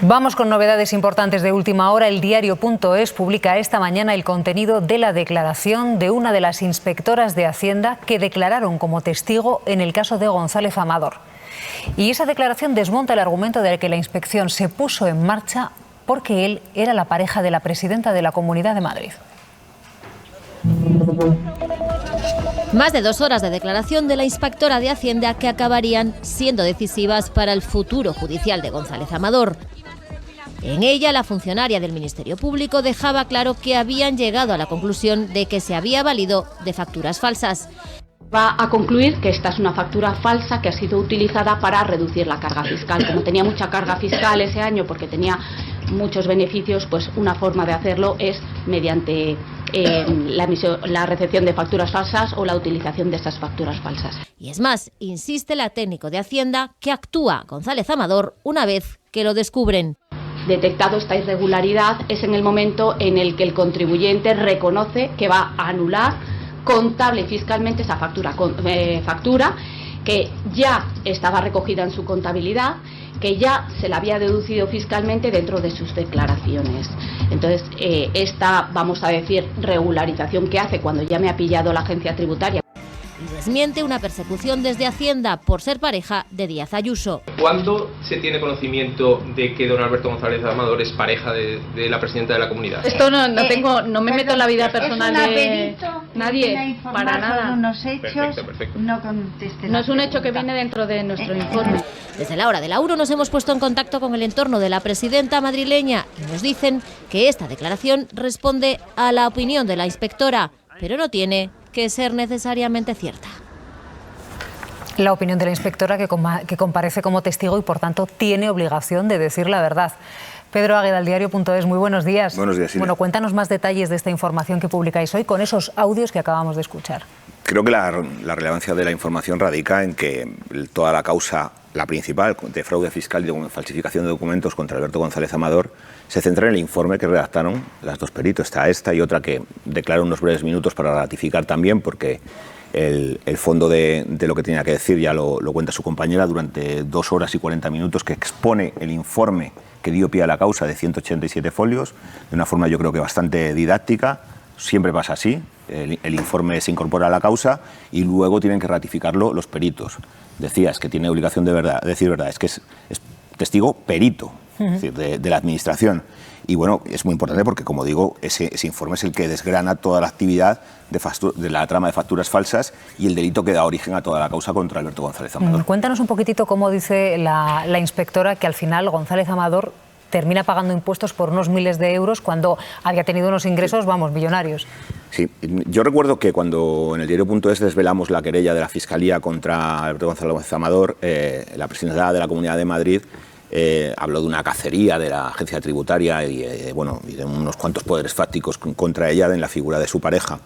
Vamos con novedades importantes de última hora. El diario.es publica esta mañana el contenido de la declaración de una de las inspectoras de Hacienda que declararon como testigo en el caso de González Amador. Y esa declaración desmonta el argumento de que la inspección se puso en marcha porque él era la pareja de la presidenta de la Comunidad de Madrid. Más de 2 horas de declaración de la inspectora de Hacienda que acabarían siendo decisivas para el futuro judicial de González Amador. En ella, la funcionaria del Ministerio Público dejaba claro que habían llegado a la conclusión de que se había valido de facturas falsas. Va a concluir que esta es una factura falsa que ha sido utilizada para reducir la carga fiscal. Como tenía mucha carga fiscal ese año porque tenía muchos beneficios, pues una forma de hacerlo es mediante la recepción de facturas falsas o la utilización de estas facturas falsas. Y es más, insiste la técnico de Hacienda que actúa González Amador una vez que lo descubren. Detectado esta irregularidad es en el momento en el que el contribuyente reconoce que va a anular contable y fiscalmente esa factura que ya estaba recogida en su contabilidad, que ya se la había deducido fiscalmente dentro de sus declaraciones. Entonces, esta, vamos a decir, regularización que hace cuando ya me ha pillado la agencia tributaria. Y desmiente una persecución desde Hacienda por ser pareja de Díaz Ayuso. ¿Cuándo se tiene conocimiento de que don Alberto González Amador es pareja de la presidenta de la Comunidad? Esto no me meto en la vida personal de nadie, para nada. Unos hechos, Perfecto. No conteste. No es un hecho que viene dentro de nuestro informe. Desde la hora de la 1 nos hemos puesto en contacto con el entorno de la presidenta madrileña y nos dicen que esta declaración responde a la opinión de la inspectora, pero no tiene que ser necesariamente cierta. La opinión de la inspectora que comparece como testigo y por tanto tiene obligación de decir la verdad. Pedro Águeda, el diario.es, muy buenos días. Buenos días, Silvia. Bueno, cuéntanos más detalles de esta información que publicáis hoy con esos audios que acabamos de escuchar. Creo que la relevancia de la información radica en que toda la causa, la principal, de fraude fiscal y de falsificación de documentos contra Alberto González Amador, se centra en el informe que redactaron las dos peritos. Está esta y otra que declaro unos breves minutos para ratificar también, porque el fondo de lo que tenía que decir ya lo cuenta su compañera durante 2 horas y 40 minutos, que expone el informe que dio pie a la causa de 187 folios, de una forma yo creo que bastante didáctica. Siempre pasa así, el informe se incorpora a la causa y luego tienen que ratificarlo los peritos. Decías que tiene obligación de decir verdad, es que es testigo perito, es decir, de la administración. Y bueno, es muy importante porque, como digo, ese informe es el que desgrana toda la actividad de la trama de facturas falsas y el delito que da origen a toda la causa contra Alberto González Amador. Cuéntanos un poquitito cómo dice la inspectora que al final González Amador termina pagando impuestos por unos miles de euros cuando había tenido unos ingresos, vamos, millonarios. Sí, yo recuerdo que cuando en el diario.es desvelamos la querella de la Fiscalía contra Alberto González Amador, la presidenta de la Comunidad de Madrid habló de una cacería de la agencia tributaria y de unos cuantos poderes fácticos contra ella en la figura de su pareja.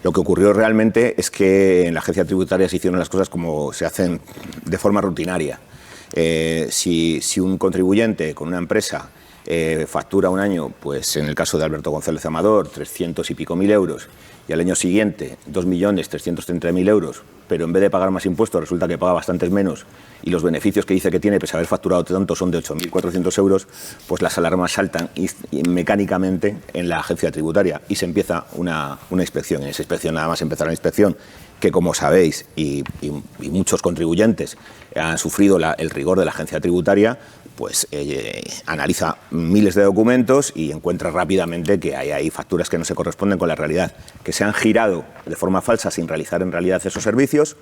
Lo que ocurrió realmente es que en la agencia tributaria se hicieron las cosas como se hacen de forma rutinaria. Si un contribuyente con una empresa factura un año, pues en el caso de Alberto González Amador, 300 y pico mil euros, y al año siguiente 2.330.000 euros, pero en vez de pagar más impuestos resulta que paga bastantes menos y los beneficios que dice que tiene, pese a haber facturado tanto, son de 8.400 euros, pues las alarmas saltan y mecánicamente en la agencia tributaria y se empieza una inspección. En esa inspección nada más empezar la inspección, que como sabéis y muchos contribuyentes han sufrido el rigor de la agencia tributaria, pues analiza miles de documentos y encuentra rápidamente que hay facturas que no se corresponden con la realidad, que se han girado de forma falsa sin realizar en realidad esos servicios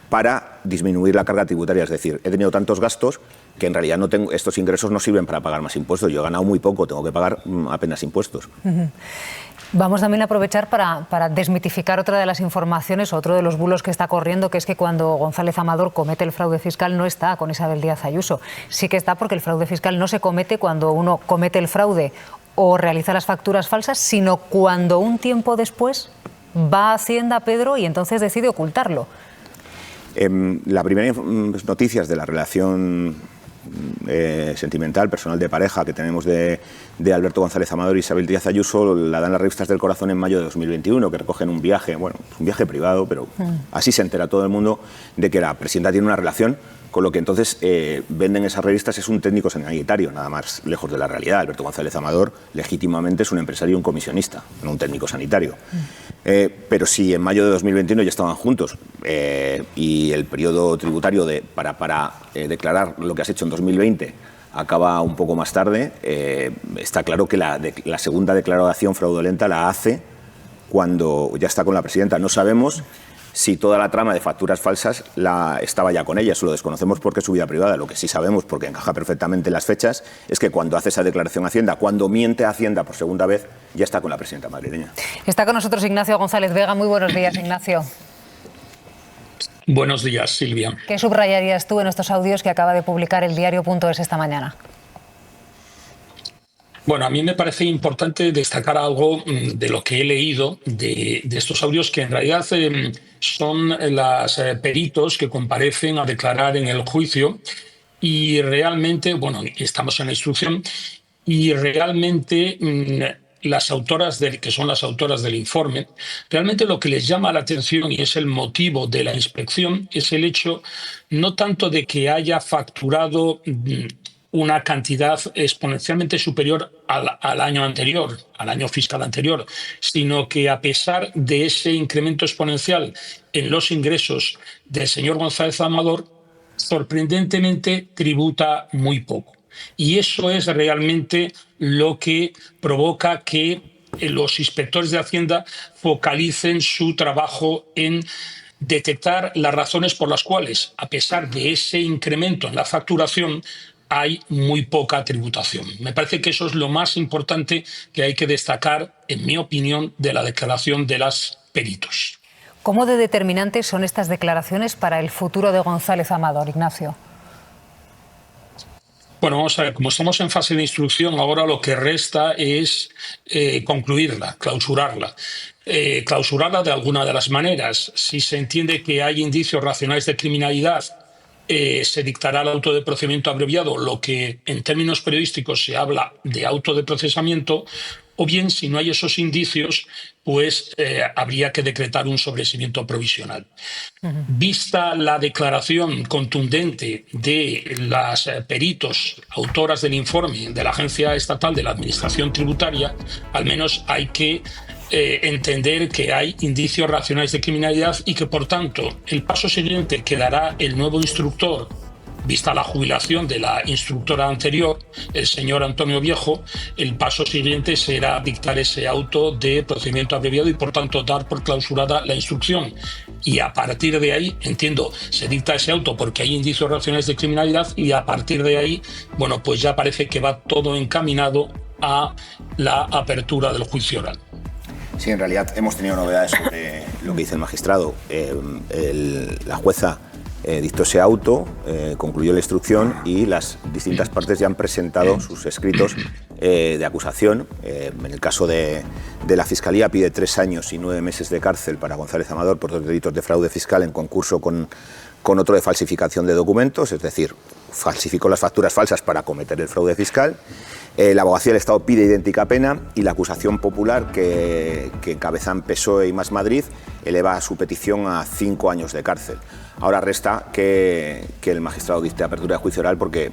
para disminuir la carga tributaria. Es decir, he tenido tantos gastos que en realidad estos ingresos no sirven para pagar más impuestos. Yo he ganado muy poco, tengo que pagar apenas impuestos. Vamos también a aprovechar para desmitificar otra de las informaciones, otro de los bulos que está corriendo, que es que cuando González Amador comete el fraude fiscal no está con Isabel Díaz Ayuso. Sí que está, porque el fraude fiscal no se comete cuando uno comete el fraude o realiza las facturas falsas, sino cuando un tiempo después va a Hacienda, Pedro, y entonces decide ocultarlo. La primera noticias de la relación sentimental, personal de pareja que tenemos de Alberto González Amador y Isabel Díaz Ayuso la dan las revistas del Corazón en mayo de 2021, que recogen un viaje, un viaje privado, pero así se entera todo el mundo de que la presidenta tiene una relación Con lo que entonces venden esas revistas, es un técnico sanitario, nada más lejos de la realidad. Alberto González Amador legítimamente es un empresario y un comisionista, no un técnico sanitario. Pero si en mayo de 2021 ya estaban juntos y el periodo tributario para declarar lo que has hecho en 2020 acaba un poco más tarde, está claro que la segunda declaración fraudulenta la hace cuando ya está con la presidenta. No sabemos si toda la trama de facturas falsas estaba ya con ella, eso lo desconocemos porque es su vida privada. Lo que sí sabemos, porque encaja perfectamente en las fechas, es que cuando hace esa declaración a Hacienda, cuando miente a Hacienda por segunda vez, ya está con la presidenta madrileña. Está con nosotros Ignacio González Vega. Muy buenos días, Ignacio. Buenos días, Silvia. ¿Qué subrayarías tú en estos audios que acaba de publicar el diario.es esta mañana? Bueno, a mí me parece importante destacar algo de lo que he leído de estos audios, que en realidad son los peritos que comparecen a declarar en el juicio y realmente, bueno, estamos en la instrucción y realmente las autoras que son las autoras del informe, realmente lo que les llama la atención y es el motivo de la inspección es el hecho no tanto de que haya facturado una cantidad exponencialmente superior al año anterior, al año fiscal anterior, sino que a pesar de ese incremento exponencial en los ingresos del señor González Amador, sorprendentemente tributa muy poco. Y eso es realmente lo que provoca que los inspectores de Hacienda focalicen su trabajo en detectar las razones por las cuales, a pesar de ese incremento en la facturación, hay muy poca tributación. Me parece que eso es lo más importante que hay que destacar, en mi opinión, de la declaración de los peritos. ¿Cómo de determinantes son estas declaraciones para el futuro de González Amador, Ignacio? Bueno, vamos a ver, como estamos en fase de instrucción, ahora lo que resta es concluirla, clausurarla. Clausurarla de alguna de las maneras. Si se entiende que hay indicios racionales de criminalidad, se dictará el auto de procedimiento abreviado, lo que en términos periodísticos se habla de auto de procesamiento, o bien, si no hay esos indicios, pues habría que decretar un sobreseimiento provisional. Vista la declaración contundente de las peritos autoras del informe de la Agencia Estatal de la Administración Tributaria, al menos hay que entender que hay indicios racionales de criminalidad y que, por tanto, el paso siguiente que dará el nuevo instructor, vista la jubilación de la instructora anterior, el señor Antonio Viejo, el paso siguiente será dictar ese auto de procedimiento abreviado y, por tanto, dar por clausurada la instrucción. Y a partir de ahí, entiendo, se dicta ese auto porque hay indicios racionales de criminalidad y a partir de ahí, bueno, pues ya parece que va todo encaminado a la apertura del juicio oral. Sí, en realidad hemos tenido novedades sobre lo que dice el magistrado. La jueza dictó ese auto, concluyó la instrucción y las distintas partes ya han presentado sus escritos de acusación. En el caso de la Fiscalía pide 3 años y 9 meses de cárcel para González Amador por 2 delitos de fraude fiscal en concurso con otro de falsificación de documentos, es decir, falsificó las facturas falsas para cometer el fraude fiscal. La Abogacía del Estado pide idéntica pena y la acusación popular que encabezan PSOE y Más Madrid eleva su petición a 5 años de cárcel. Ahora resta que el magistrado dicte apertura de juicio oral porque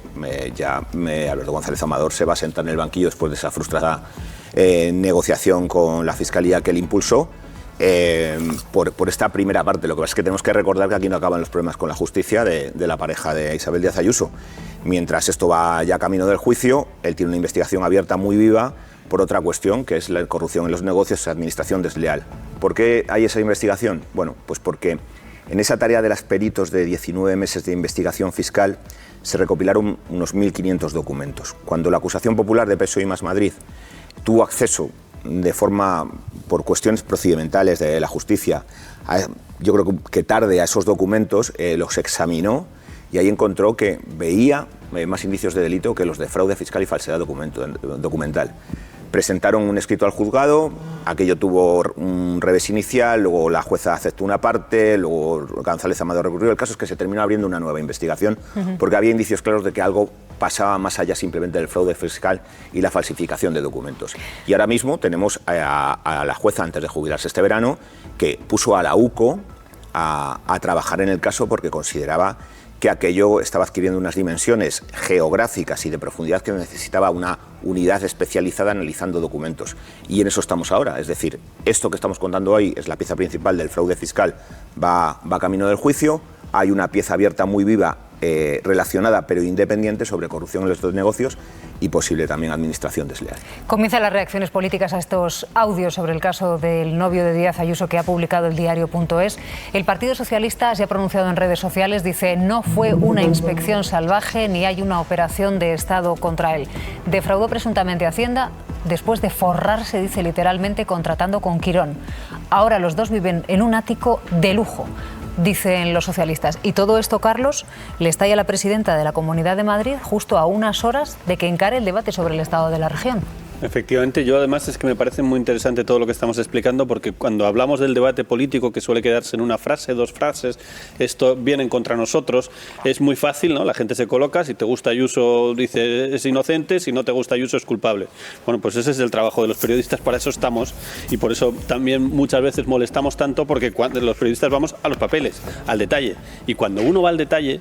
Alberto González Amador se va a sentar en el banquillo después de esa frustrada negociación con la Fiscalía que él impulsó. Por esta primera parte. Lo que pasa es que tenemos que recordar que aquí no acaban los problemas con la justicia de la pareja de Isabel Díaz Ayuso. Mientras esto va ya camino del juicio, él tiene una investigación abierta muy viva por otra cuestión, que es la corrupción en los negocios y administración desleal. ¿Por qué hay esa investigación? Bueno, pues porque en esa tarea de los peritos de 19 meses de investigación fiscal se recopilaron unos 1.500 documentos. Cuando la acusación popular de PSOE y Más Madrid tuvo acceso por cuestiones procedimentales de la justicia, yo creo que tarde a esos documentos, los examinó y ahí encontró que veía más indicios de delito que los de fraude fiscal y falsedad documental. Presentaron un escrito al juzgado, aquello tuvo un revés inicial, luego la jueza aceptó una parte, luego González Amador recurrió. El caso es que se terminó abriendo una nueva investigación porque había indicios claros de que algo pasaba más allá simplemente del fraude fiscal y la falsificación de documentos. Y ahora mismo tenemos a la jueza, antes de jubilarse este verano, que puso a la UCO a trabajar en el caso porque consideraba que aquello estaba adquiriendo unas dimensiones geográficas y de profundidad que necesitaba una unidad especializada analizando documentos. Y en eso estamos ahora. Es decir, esto que estamos contando hoy es la pieza principal del fraude fiscal, va camino del juicio. Hay una pieza abierta muy viva, relacionada pero independiente, sobre corrupción en los negocios y posible también administración desleal. Comienzan las reacciones políticas a estos audios sobre el caso del novio de Díaz Ayuso que ha publicado el diario.es. El Partido Socialista se ha pronunciado en redes sociales, dice: no fue una inspección salvaje ni hay una operación de Estado contra él. Defraudó presuntamente a Hacienda después de forrarse, dice literalmente, contratando con Quirón. Ahora los dos viven en un ático de lujo, dicen los socialistas. Y todo esto, Carlos, le estalla a la presidenta de la Comunidad de Madrid justo a unas horas de que encare el debate sobre el estado de la región. Efectivamente, yo además es que me parece muy interesante todo lo que estamos explicando, porque cuando hablamos del debate político, que suele quedarse en una frase, dos frases, esto vienen contra nosotros, es muy fácil, ¿no? La gente se coloca, si te gusta Ayuso dice es inocente, si no te gusta Ayuso es culpable. Bueno, pues ese es el trabajo de los periodistas, para eso estamos, y por eso también muchas veces molestamos tanto, porque cuando los periodistas vamos a los papeles, al detalle, y cuando uno va al detalle,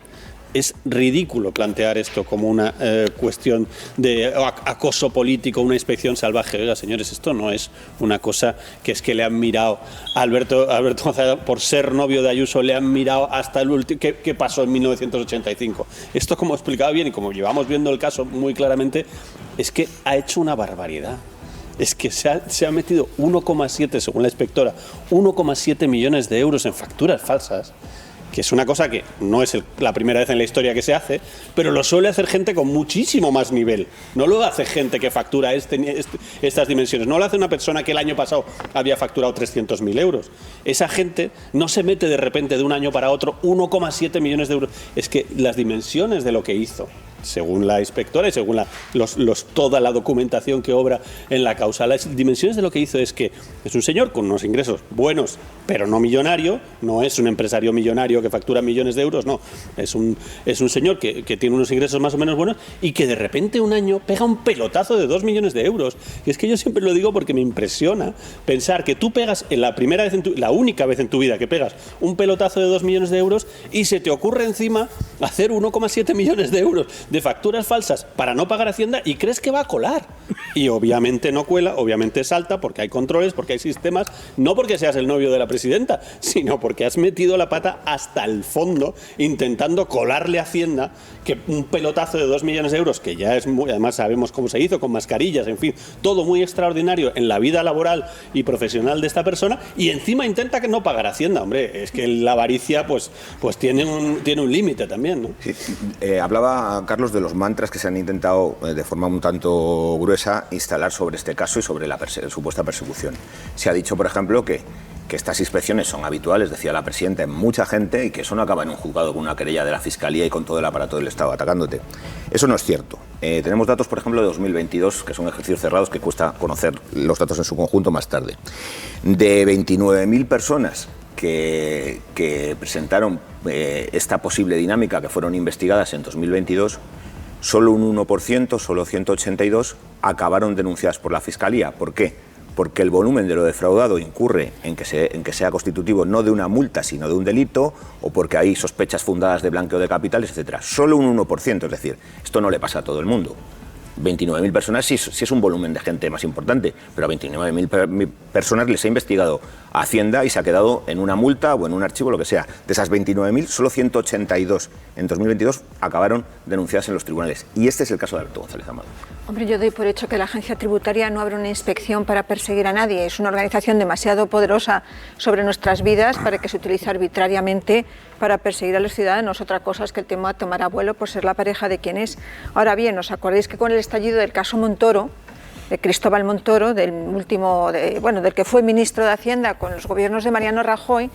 es ridículo plantear esto como una cuestión de acoso político, una inspección salvaje. Oiga, señores, esto no es una cosa que es que le han mirado a Alberto González, por ser novio de Ayuso, le han mirado hasta el último. ¿Qué pasó en 1985? Esto, como explicaba bien y como llevamos viendo el caso muy claramente, es que ha hecho una barbaridad. Es que se ha metido 1,7, según la inspectora, 1,7 millones de euros en facturas falsas, que es una cosa que no es la primera vez en la historia que se hace, pero lo suele hacer gente con muchísimo más nivel. No lo hace gente que factura estas dimensiones. No lo hace una persona que el año pasado había facturado 300.000 euros. Esa gente no se mete de repente de un año para otro 1,7 millones de euros. Es que las dimensiones de lo que hizo, según la inspectora y según toda la documentación que obra en la causa, las dimensiones de lo que hizo es que es un señor con unos ingresos buenos, pero no millonario, no es un empresario millonario que factura millones de euros, no, es un señor que tiene unos ingresos más o menos buenos y que de repente un año pega un pelotazo de 2 millones de euros. Y es que yo siempre lo digo porque me impresiona pensar que tú pegas la única vez en tu vida que pegas un pelotazo de 2 millones de euros y se te ocurre encima hacer 1,7 millones de euros de facturas falsas para no pagar Hacienda y crees que va a colar. Y obviamente no cuela, obviamente salta, porque hay controles, porque hay sistemas, no porque seas el novio de la presidenta, sino porque has metido la pata hasta el fondo intentando colarle a Hacienda que un pelotazo de 2 millones de euros, que ya es muy, además sabemos cómo se hizo, con mascarillas, en fin, todo muy extraordinario en la vida laboral y profesional de esta persona, y encima intenta que no pagar Hacienda. Hombre, es que la avaricia pues tiene un límite también, ¿no? Sí, hablaba Carlos de los mantras que se han intentado de forma un tanto gruesa instalar sobre este caso y sobre la supuesta persecución. Se ha dicho, por ejemplo, que estas inspecciones son habituales, decía la presidenta, en mucha gente, y que eso no acaba en un juzgado con una querella de la Fiscalía y con todo el aparato del Estado atacándote. Eso no es cierto. Tenemos datos, por ejemplo, de 2022, que son ejercicios cerrados, que cuesta conocer los datos en su conjunto más tarde. De 29.000 personas que presentaron esta posible dinámica, que fueron investigadas en 2022, solo un 1%, solo 182, acabaron denunciadas por la Fiscalía. ¿Por qué? Porque el volumen de lo defraudado incurre en que sea constitutivo no de una multa, sino de un delito, o porque hay sospechas fundadas de blanqueo de capitales, etcétera. Solo un 1%, es decir, esto no le pasa a todo el mundo. 29.000 personas sí es un volumen de gente más importante, pero a 29.000 personas les ha investigado Hacienda y se ha quedado en una multa o en un archivo, lo que sea. De esas 29.000, solo 182 en 2022 acabaron denunciadas en los tribunales. Y este es el caso de Alberto González Amador. Hombre, yo doy por hecho que la agencia tributaria no abre una inspección para perseguir a nadie. Es una organización demasiado poderosa sobre nuestras vidas para que se utilice arbitrariamente para perseguir a los ciudadanos. Otra cosa es que el tema tomará vuelo por ser la pareja de quien es. Ahora bien, ¿os acordáis que con el estallido del caso Montoro, de Cristóbal Montoro, del que fue ministro de Hacienda con los gobiernos de Mariano Rajoy,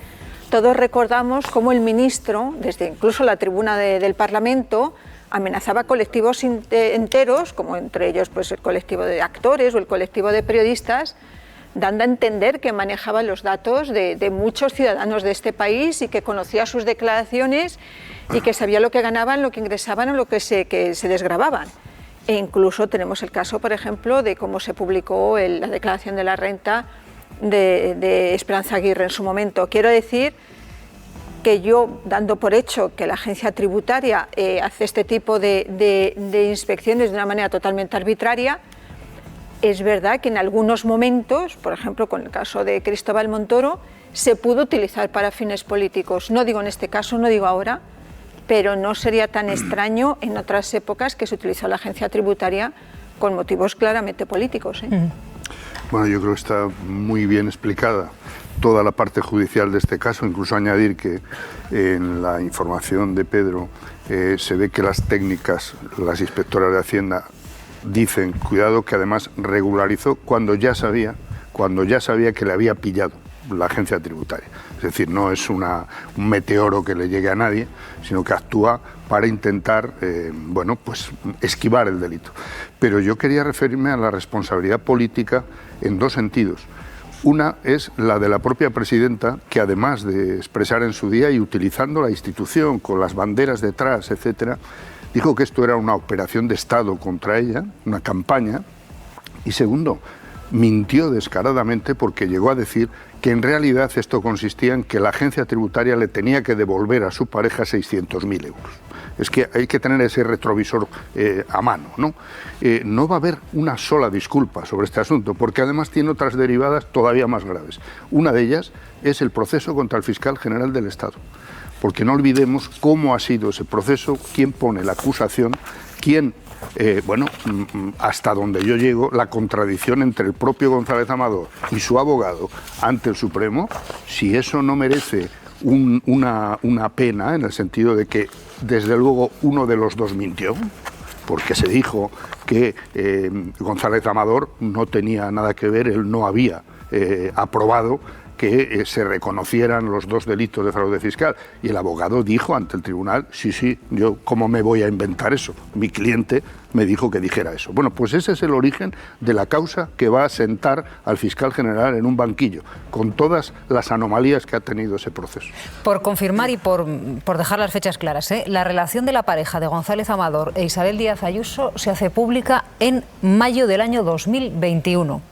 todos recordamos cómo el ministro, desde incluso la tribuna del Parlamento, amenazaba colectivos enteros, como entre ellos pues el colectivo de actores o el colectivo de periodistas, dando a entender que manejaba los datos de muchos ciudadanos de este país y que conocía sus declaraciones y que sabía lo que ganaban, lo que ingresaban o lo que se desgravaban. E incluso tenemos el caso, por ejemplo, de cómo se publicó la declaración de la renta de Esperanza Aguirre en su momento. Quiero decir que yo, dando por hecho que la agencia tributaria hace este tipo de inspecciones de una manera totalmente arbitraria, es verdad que en algunos momentos, por ejemplo con el caso de Cristóbal Montoro, se pudo utilizar para fines políticos. No digo en este caso, no digo ahora, pero no sería tan extraño en otras épocas que se utilizó la agencia tributaria con motivos claramente políticos. Bueno, yo creo que está muy bien explicada toda la parte judicial de este caso, incluso añadir que en la información de Pedro se ve que las técnicas, las inspectoras de Hacienda dicen, cuidado, que además regularizó cuando ya sabía que le había pillado la agencia tributaria. Es decir, no es un meteoro que le llegue a nadie, sino que actúa para intentar, bueno, pues esquivar el delito. Pero yo quería referirme a la responsabilidad política en dos sentidos. Una es la de la propia presidenta, que además de expresar en su día y utilizando la institución con las banderas detrás, etcétera, dijo que esto era una operación de Estado contra ella, una campaña. Y segundo, mintió descaradamente porque llegó a decir que en realidad esto consistía en que la agencia tributaria le tenía que devolver a su pareja 600.000 euros. Es que hay que tener ese retrovisor a mano, ¿no? No va a haber una sola disculpa sobre este asunto, porque además tiene otras derivadas todavía más graves. Una de ellas es el proceso contra el fiscal general del Estado, porque no olvidemos cómo ha sido ese proceso, quién pone la acusación, quién... bueno, hasta donde yo llego, la contradicción entre el propio González Amador y su abogado ante el Supremo, si eso no merece una pena, en el sentido de que, desde luego, uno de los dos mintió, porque se dijo que González Amador no tenía nada que ver, él no había aprobado que se reconocieran los dos delitos de fraude fiscal. Y el abogado dijo ante el tribunal, sí, yo cómo me voy a inventar eso. Mi cliente me dijo que dijera eso. Bueno, pues ese es el origen de la causa que va a sentar al fiscal general en un banquillo, con todas las anomalías que ha tenido ese proceso. Por confirmar y por dejar las fechas claras, la relación de la pareja de González Amador e Isabel Díaz Ayuso se hace pública en mayo del año 2021.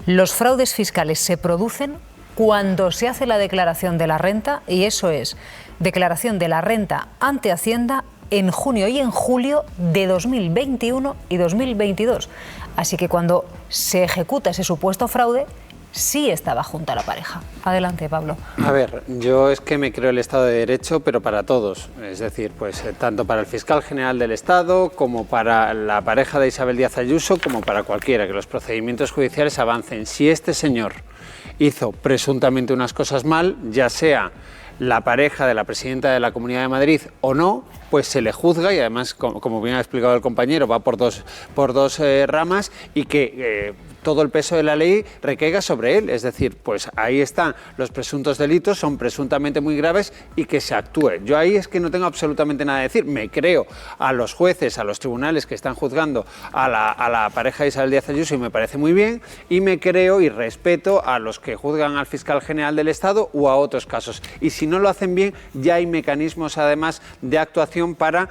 Los fraudes fiscales se producen cuando se hace la declaración de la renta, y eso es declaración de la renta ante Hacienda en junio y en julio de 2021 y 2022. Así que cuando se ejecuta ese supuesto fraude, sí estaba junta la pareja. Adelante, Pablo. A ver, yo es que me creo el Estado de Derecho, pero para todos. Es decir, pues tanto para el fiscal general del Estado, como para la pareja de Isabel Díaz Ayuso, como para cualquiera, que los procedimientos judiciales avancen. Si este señor hizo presuntamente unas cosas mal, ya sea la pareja de la presidenta de la Comunidad de Madrid o no, pues se le juzga, y además, como bien ha explicado el compañero, va por dos ramas, y que todo el peso de la ley recaiga sobre él. Es decir, pues ahí están los presuntos delitos, son presuntamente muy graves, y que se actúe. Yo ahí es que no tengo absolutamente nada que decir. Me creo a los jueces, a los tribunales que están juzgando a la pareja de Isabel Díaz Ayuso, y me parece muy bien, y me creo y respeto a los que juzgan al fiscal general del Estado o a otros casos. Y si no lo hacen bien, ya hay mecanismos además de actuación para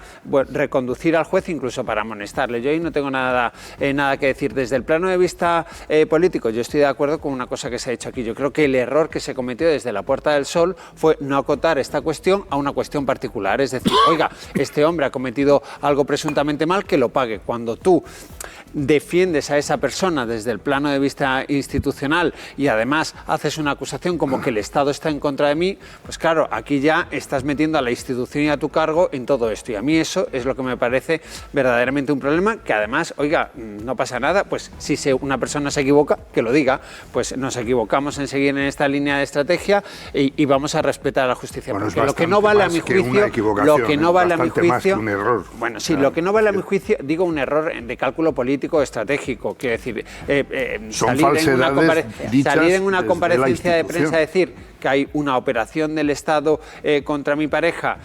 reconducir al juez, incluso para amonestarle. Yo ahí no tengo nada que decir. Desde el plano de vista político, yo estoy de acuerdo con una cosa que se ha hecho aquí. Yo creo que el error que se cometió desde la Puerta del Sol fue no acotar esta cuestión a una cuestión particular. Es decir, oiga, este hombre ha cometido algo presuntamente mal, que lo pague. Cuando tú defiendes a esa persona desde el plano de vista institucional y además haces una acusación como que el Estado está en contra de mí, pues claro, aquí ya estás metiendo a la institución y a tu cargo en todo esto. Y a mí eso es lo que me parece verdaderamente un problema, que además, oiga, no pasa nada, pues si una persona se equivoca, que lo diga, pues nos equivocamos en seguir en esta línea de estrategia y vamos a respetar a la justicia. Bueno, porque lo que no vale a mi juicio, lo que no vale a mi juicio, un error. Bueno, sí, lo que no vale a mi juicio, digo un error de cálculo político estratégico, quiero decir, salir en una comparecencia de prensa a decir que hay una operación del Estado contra mi pareja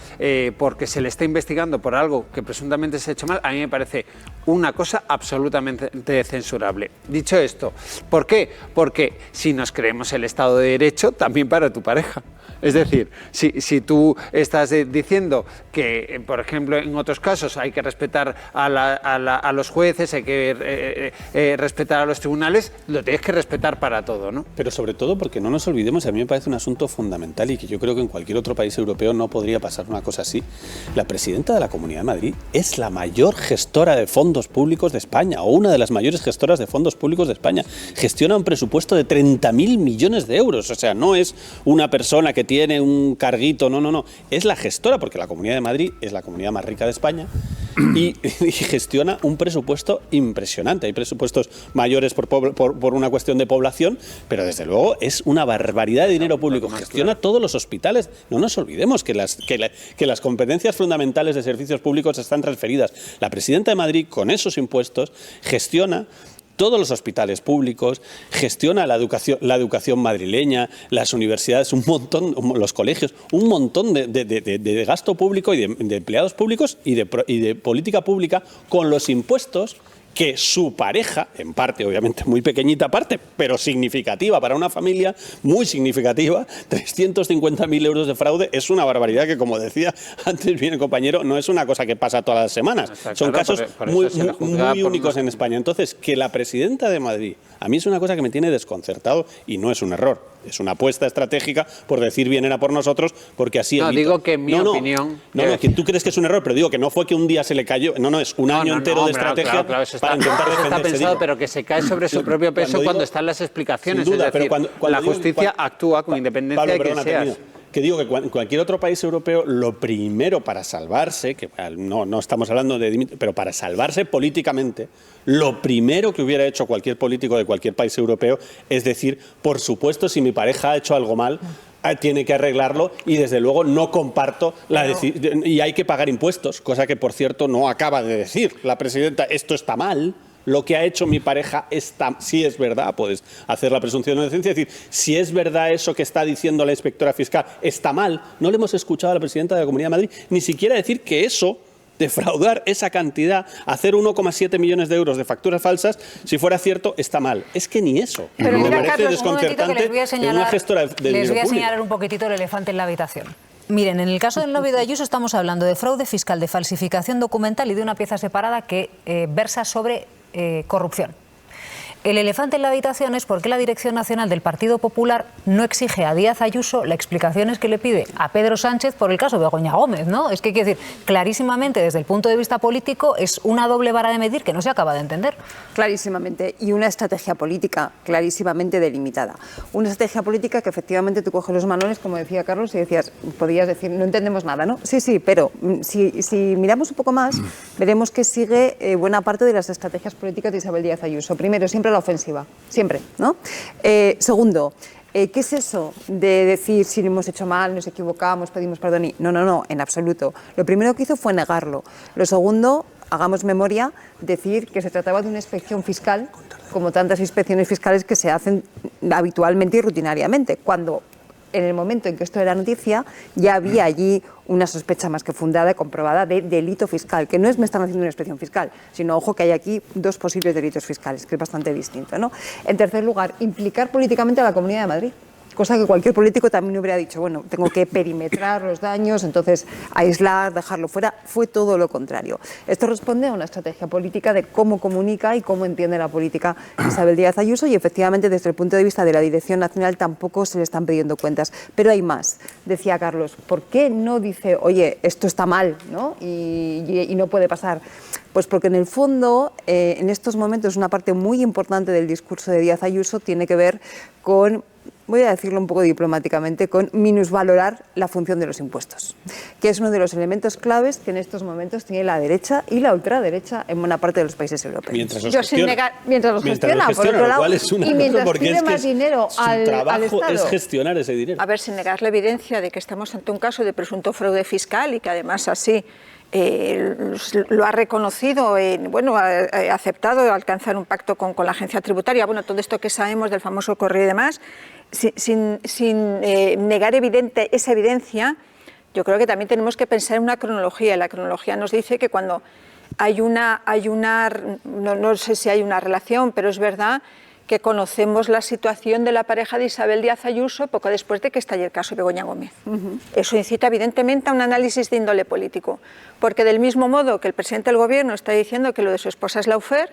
porque se le está investigando por algo que presuntamente se ha hecho mal, a mí me parece una cosa absolutamente censurable. Dicho esto, ¿por qué? Porque si nos creemos el Estado de Derecho, también para tu pareja. Es decir, si tú estás diciendo que, por ejemplo, en otros casos hay que respetar a los jueces, hay que respetar a los tribunales, lo tienes que respetar para todo, ¿no? Pero sobre todo porque no nos olvidemos, a mí me parece una asunto fundamental y que yo creo que en cualquier otro país europeo no podría pasar una cosa así. La presidenta de la Comunidad de Madrid es la mayor gestora de fondos públicos de España, o una de las mayores gestoras de fondos públicos de España. Gestiona un presupuesto de 30.000 millones de euros. O sea, no es una persona que tiene un carguito, no. Es la gestora, porque la Comunidad de Madrid es la comunidad más rica de España y gestiona un presupuesto impresionante. Hay presupuestos mayores por una cuestión de población, pero desde luego es una barbaridad de dinero público. Gestiona todos los hospitales. No nos olvidemos que las competencias fundamentales de servicios públicos están transferidas. La presidenta de Madrid, con esos impuestos, gestiona todos los hospitales públicos, gestiona la educación madrileña, las universidades, un montón, los colegios, un montón de gasto público y de empleados públicos y de política pública con los impuestos que su pareja, en parte, obviamente muy pequeñita parte, pero significativa para una familia, muy significativa, 350.000 euros de fraude es una barbaridad que, como decía antes bien el compañero, no es una cosa que pasa todas las semanas. Son casos muy únicos en España. Entonces, que la presidenta de Madrid, a mí es una cosa que me tiene desconcertado y no es un error. Es una apuesta estratégica por decir bien era por nosotros, porque así... No, digo que en mi opinión... No, que tú crees que es un error, pero digo que no fue que un día se le cayó. No, es un año entero de estrategia para intentar defenderse. Está pensado, pero que se cae sobre su propio peso cuando están las explicaciones. Sin duda, es decir, pero cuando la justicia actúa con independencia de que seas... Que digo que en cualquier otro país europeo, lo primero para salvarse, que no estamos hablando de... pero para salvarse políticamente, lo primero que hubiera hecho cualquier político de cualquier país europeo es decir, por supuesto, si mi pareja ha hecho algo mal, tiene que arreglarlo y desde luego no comparto y hay que pagar impuestos, cosa que por cierto no acaba de decir la presidenta, esto está mal. Lo que ha hecho mi pareja si es verdad, puedes hacer la presunción de inocencia, es decir, si es verdad eso que está diciendo la inspectora fiscal, está mal. No le hemos escuchado a la presidenta de la Comunidad de Madrid ni siquiera decir que eso, defraudar esa cantidad, hacer 1,7 millones de euros de facturas falsas, si fuera cierto, está mal. Es que ni eso. Pero me mira, parece Carlos, desconcertante en una gestora de dinero Les voy a público. señalar un poquitito el elefante en la habitación. Miren, en el caso del novio de Ayuso estamos hablando de fraude fiscal, de falsificación documental y de una pieza separada que versa sobre corrupción. El elefante en la habitación es porque la Dirección Nacional del Partido Popular no exige a Díaz Ayuso las explicaciones que le pide a Pedro Sánchez por el caso de Begoña Gómez, ¿no? Es que quiero decir, clarísimamente desde el punto de vista político es una doble vara de medir que no se acaba de entender. Clarísimamente, y una estrategia política clarísimamente delimitada. Una estrategia política que efectivamente tú coges los manuales, como decía Carlos, y podías decir, no entendemos nada, ¿no? Sí, pero si miramos un poco más, veremos que sigue buena parte de las estrategias políticas de Isabel Díaz Ayuso. Primero, siempre la ofensiva, siempre, ¿no? Segundo, ¿qué es eso de decir si lo hemos hecho mal, nos equivocamos, pedimos perdón? No, en absoluto. Lo primero que hizo fue negarlo. Lo segundo, hagamos memoria, decir que se trataba de una inspección fiscal, como tantas inspecciones fiscales que se hacen habitualmente y rutinariamente, cuando en el momento en que esto era noticia ya había allí una sospecha más que fundada y comprobada de delito fiscal, que no es me están haciendo una inspección fiscal, sino, ojo, que hay aquí dos posibles delitos fiscales, que es bastante distinto, ¿no? En tercer lugar, implicar políticamente a la Comunidad de Madrid, cosa que cualquier político también hubiera dicho, bueno, tengo que perimetrar los daños, entonces aislar, dejarlo fuera. Fue todo lo contrario. Esto responde a una estrategia política de cómo comunica y cómo entiende la política Isabel Díaz Ayuso, y efectivamente desde el punto de vista de la Dirección Nacional tampoco se le están pidiendo cuentas. Pero hay más. Decía Carlos, ¿por qué no dice, oye, esto está mal, ¿no? y no puede pasar? Pues porque en el fondo, en estos momentos, una parte muy importante del discurso de Díaz Ayuso tiene que ver con, voy a decirlo un poco diplomáticamente, con minusvalorar la función de los impuestos, que es uno de los elementos claves que en estos momentos tiene la derecha y la ultraderecha en buena parte de los países europeos. Mientras los gestiona, por otro lado, y mientras pide más dinero al Estado. Es gestionar ese dinero. A ver, sin negar la evidencia de que estamos ante un caso de presunto fraude fiscal y que además así lo ha reconocido, ha aceptado alcanzar un pacto con la agencia tributaria, todo esto que sabemos del famoso correo y demás, sin negar esa evidencia, yo creo que también tenemos que pensar en una cronología. La cronología nos dice que cuando no sé si hay una relación, pero es verdad que conocemos la situación de la pareja de Isabel Díaz Ayuso poco después de que estalle el caso de Begoña Gómez. Eso incita evidentemente a un análisis de índole político, porque del mismo modo que el presidente del Gobierno está diciendo que lo de su esposa es lawfare,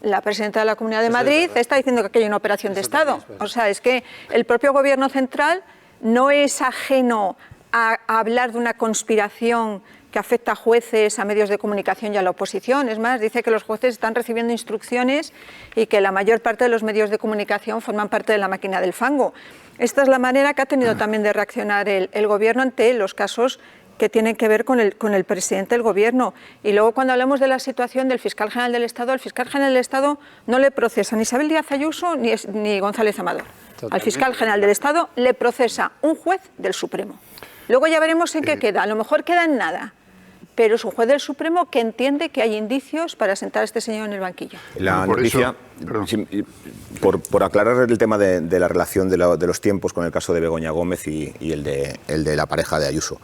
la presidenta de la Comunidad de Madrid está diciendo que aquí hay una operación de Estado. O sea, es que el propio Gobierno central no es ajeno a hablar de una conspiración que afecta a jueces, a medios de comunicación y a la oposición. Es más, dice que los jueces están recibiendo instrucciones y que la mayor parte de los medios de comunicación forman parte de la máquina del fango. Esta es la manera que ha tenido también de reaccionar el Gobierno ante los casos que tienen que ver con el presidente del Gobierno. Y luego, cuando hablamos de la situación del fiscal general del Estado, el fiscal general del Estado no le procesa ni Isabel Díaz Ayuso ni González Amador. Al fiscal general del Estado le procesa un juez del Supremo. Luego ya veremos en qué queda. A lo mejor queda en nada, pero es un juez del Supremo que entiende que hay indicios para sentar a este señor en el banquillo. La noticia, por aclarar el tema de la relación de los tiempos con el caso de Begoña Gómez y el de la pareja de Ayuso.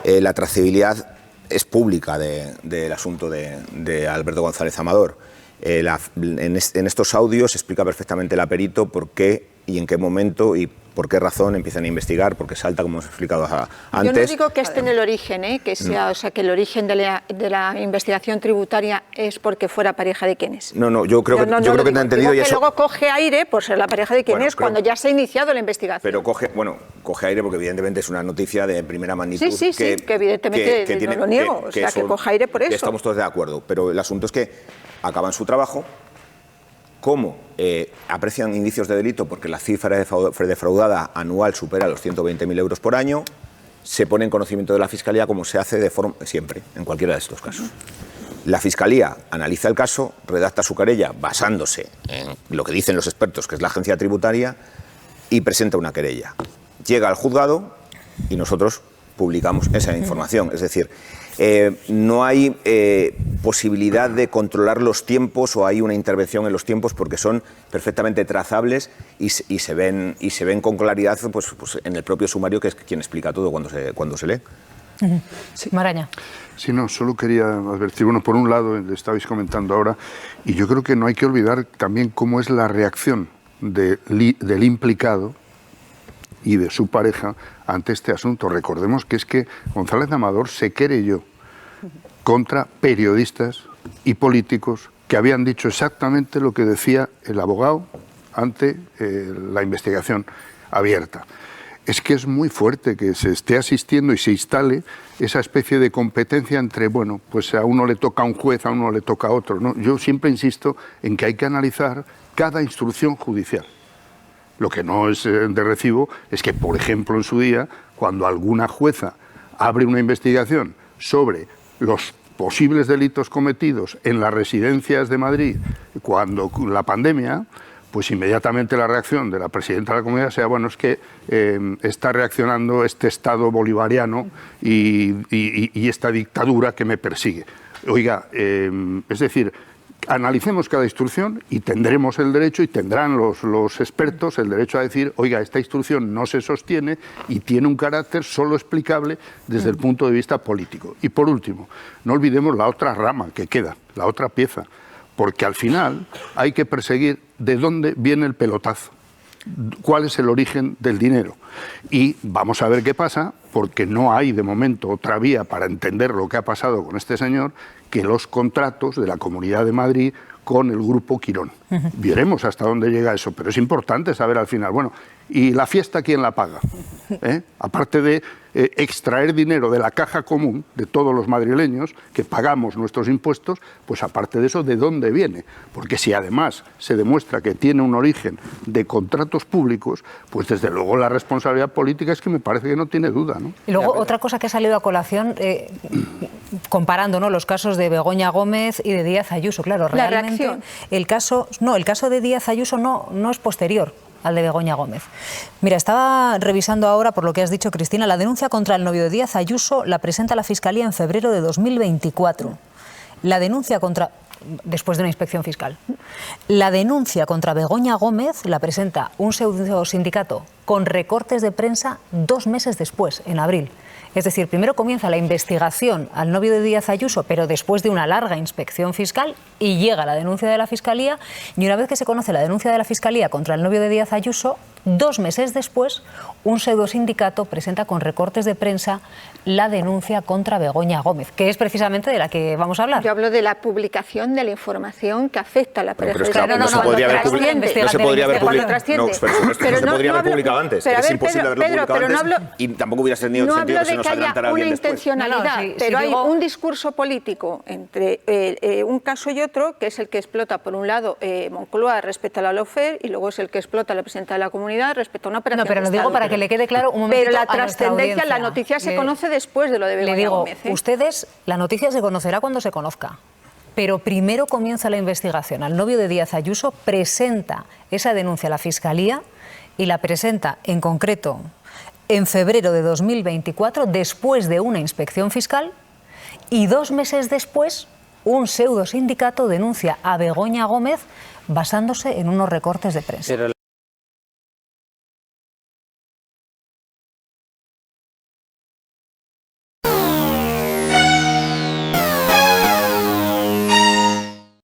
La trazabilidad es pública del asunto de Alberto González Amador. En estos audios se explica perfectamente el perito por qué y en qué momento y por qué razón empiezan a investigar, porque salta, como hemos explicado antes. Yo no digo que esté en el origen, que sea, o sea, que el origen de la investigación tributaria es porque fuera pareja de quienes. No, yo creo que te he entendido. Y eso luego coge aire por ser la pareja de quienes cuando ya se ha iniciado la investigación. Pero coge aire porque evidentemente es una noticia de primera magnitud. Sí, que evidentemente no lo niego, que coge aire por eso. Que estamos todos de acuerdo, pero el asunto es que acaban su trabajo. ¿Cómo aprecian indicios de delito? Porque la cifra defraudada anual supera los 120.000 euros por año, se pone en conocimiento de la Fiscalía como se hace de forma siempre, en cualquiera de estos casos. La Fiscalía analiza el caso, redacta su querella basándose en lo que dicen los expertos, que es la agencia tributaria, y presenta una querella. Llega al juzgado y nosotros publicamos esa información. Es decir, no hay posibilidad de controlar los tiempos o hay una intervención en los tiempos porque son perfectamente trazables y se ven con claridad pues en el propio sumario, que es quien explica todo cuando se lee. Sí. Maraña. Sí, no, solo quería advertir, bueno, por un lado, le estabais comentando ahora, y yo creo que no hay que olvidar también cómo es la reacción del implicado y de su pareja ante este asunto. Recordemos que es que González Amador se querelló contra periodistas y políticos que habían dicho exactamente lo que decía el abogado ante la investigación abierta. Es que es muy fuerte que se esté asistiendo y se instale esa especie de competencia entre, bueno, pues a uno le toca a un juez, a uno le toca a otro, ¿no? Yo siempre insisto en que hay que analizar cada instrucción judicial. Lo que no es de recibo es que, por ejemplo, en su día, cuando alguna jueza abre una investigación sobre los posibles delitos cometidos en las residencias de Madrid cuando la pandemia, pues inmediatamente la reacción de la presidenta de la comunidad sea, bueno, es que está reaccionando este Estado bolivariano y esta dictadura que me persigue. Oiga, es decir, analicemos cada instrucción y tendremos el derecho y tendrán los expertos el derecho a decir, oiga, esta instrucción no se sostiene y tiene un carácter solo explicable desde el punto de vista político. Y por último, no olvidemos la otra rama que queda, la otra pieza, porque al final hay que perseguir de dónde viene el pelotazo, cuál es el origen del dinero. Y vamos a ver qué pasa, porque no hay de momento otra vía para entender lo que ha pasado con este señor que los contratos de la Comunidad de Madrid con el Grupo Quirón. Veremos hasta dónde llega eso, pero es importante saber al final, bueno, ¿y la fiesta quién la paga? Aparte de extraer dinero de la caja común de todos los madrileños que pagamos nuestros impuestos, pues aparte de eso, ¿de dónde viene? Porque si además se demuestra que tiene un origen de contratos públicos, pues desde luego la responsabilidad política es que me parece que no tiene duda, ¿no? Y luego otra cosa que ha salido a colación, comparando, ¿no?, los casos de Begoña Gómez y de Díaz Ayuso. Claro, realmente el caso de Díaz Ayuso no es posterior al de Begoña Gómez. Mira, estaba revisando ahora, por lo que has dicho, Cristina, la denuncia contra el novio de Díaz Ayuso la presenta la Fiscalía en febrero de 2024. La denuncia después de una inspección fiscal. La denuncia contra Begoña Gómez la presenta un pseudo sindicato con recortes de prensa 2 meses después, en abril. Es decir, primero comienza la investigación al novio de Díaz Ayuso, pero después de una larga inspección fiscal, y llega la denuncia de la Fiscalía, y una vez que se conoce la denuncia de la Fiscalía contra el novio de Díaz Ayuso, 2 meses después, un pseudosindicato presenta con recortes de prensa la denuncia contra Begoña Gómez, que es precisamente de la que vamos a hablar. Yo hablo de la publicación de la información que afecta a la pareja. Pero es que no se podría haber publicado antes. Es imposible haberlo publicado antes y tampoco hubiera tenido sentido que se nos adelantara alguien después. Intencionalidad, pero hay un discurso político entre un caso y otro, que es el que explota, por un lado, Moncloa respecto a la lawfare y luego es el que explota la presidenta de la comunidad respecto a una operación. No, pero lo digo para que le quede claro un momentito. Pero la trascendencia, la noticia se conoce después de lo de Begoña Gómez. Ustedes, la noticia se conocerá cuando se conozca. Pero primero comienza la investigación. Al novio de Díaz Ayuso presenta esa denuncia a la Fiscalía y la presenta en concreto en febrero de 2024, después de una inspección fiscal, y 2 meses después un pseudosindicato denuncia a Begoña Gómez basándose en unos recortes de prensa.